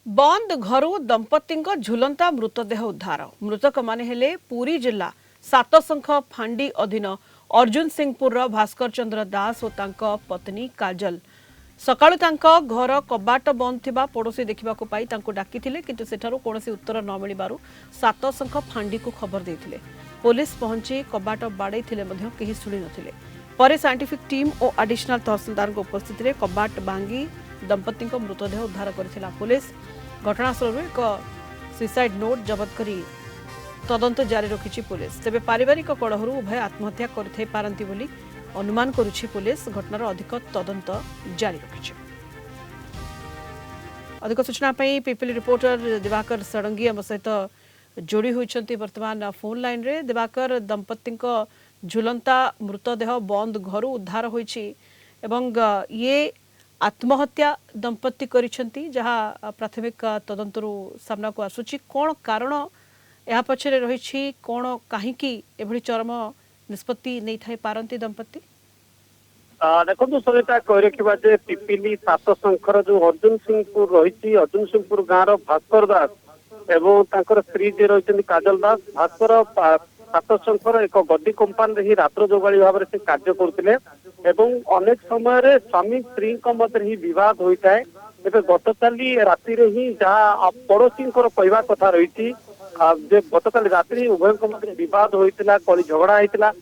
बंद घर दंपति झुलंता मृतदेह उद्धार मृतक माने हेले पुरी जिला सातसंख फांडी अधीन अर्जुन सिंहपुर भास्कर चंद्र दास और तांको पत्नी काजल सकाळु तांको घर कबाट बंद थिबा पड़ोसी देखा पाई डाकी किंतु सेठारु कोनोसी उत्तर न मिलिबारु सातसंख फांडी को खबर देथिले। पुलिस पहुंची कबाट बाड़े मध्य केही सुनी नथिले। परे साइंटिफिक टीम और एडिशनल तहसीलदार उपस्थित रे कबाट भांगी दंपति मृतदेह उद्धार करथिला पुलिस। घटनास्थल एक सुसाइड नोट जबत करी तदंत जारी रखी पुलिस। तेबे पारिवारिक कलहरु उभय आत्महत्या करथै पारंती बोली अनुमान करुछि पुलिस। घटनार अधिक तदंत जारी रखिछि। अधिक सूचना पई पीपल रिपोर्टर दिवाकर सड़ंगी हम सहित जोड़ी होइछंती वर्तमान फोन लाइन रे। दिवाकर दंपति झुलंता मृतदेह बंद घर उद्धार होइछि एवं ये आत्महत्या दंपति करिसेंती जहाँ प्राथमिक तदंतरु सामना को आसुची। कोन कारण या पछरे रहिछि कोन काहीकि एभली चरम निष्पत्ति नै थाई पारंती दंपति? देखो सरिता कह रखा जे पिपिली सातसंखर जो अर्जुन सिंहपुर रही अर्जुन सिंहपुर गाँव भास्कर दास एवं तांकर स्त्री जे रही काजल दास भास्कर सातसंखर एक गड्डी कंपानी ही रात्र जोगाड़ी भाव से कार्य करते अनेक समय स्वामी स्त्री मध्य ही विवाद होता है। गत काली राति ही जहाँ पड़ोसी कहवा कथा रही गत काली राति उभय मध्य विवाद होता कली झगड़ा होता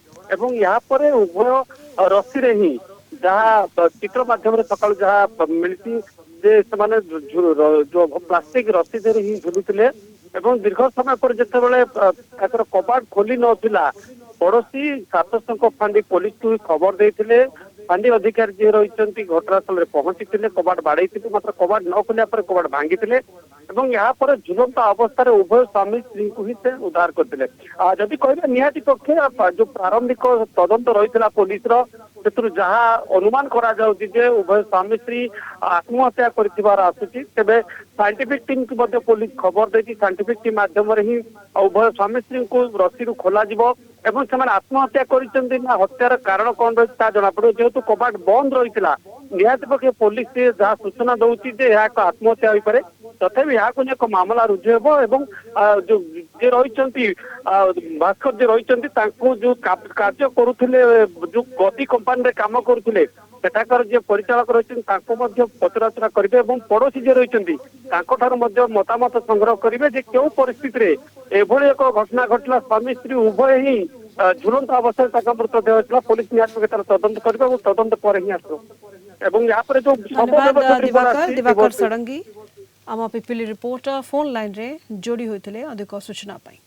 यहाँ पर उभय रसी रे ही जहाँ चित्र माध्यम सकाल जहाँ मिलती जो प्लास्टिक रसी दे ही झुलुले दीर्घ समय पर जिते कबाट खोली नथिला पड़ोसी सातसंख फांडी पुलिस को खबर देते। फांडी अधिकारी जी रही घटनास्थल पहुंची कबाट बाड़े मात्र कबाट न खोलिया कबाट भांगी यहाँ पर झुलंत अवस्था उभय स्वामी स्त्री को ही से उद्धार करते। जदि कह निहाती पक्षे जो प्रारंभिक तदंत रही पुलिस जहाँ अनुमान करा जे उभय स्वामी स्त्री आत्महत्या कर आसूची तेरे साइंटिफिक टीम को पुलिस खबर देती साइंटिफिक टीम माध्यम ही उभय स्वामी स्त्री को रसी खोल एवं से आत्महत्या कर हत्यार कारण कौन रही जना पड़े जेहेतु कबाट बंद रही निहाती पक्षे पुलिस जहाँ सूचना दौर एक आत्महत्या हो पारे तथापि यहाँ एक मामला रुजु हो जो जे रही भास्कर जी रही जो कार्य करुले जो गदी कंपानी काम करुले सेठाकर जे परिचालक रही पचराउचरा करेंगे पड़ोसी जे रही मतामत संग्रह करेंगे जे क्यों परिस्थिति एभली एक घटना घटला स्वामी स्त्री उभय ही झुलंत अवस्था मृतदेह होता पुलिस निहाती तदंत करेंगे तदंत पर ही यहाँ पर जो दिवाकर सड़ंगी आम पिपिली रिपोर्टर फोन लाइन रे जोड़ी होते अधिक सूचना पाई।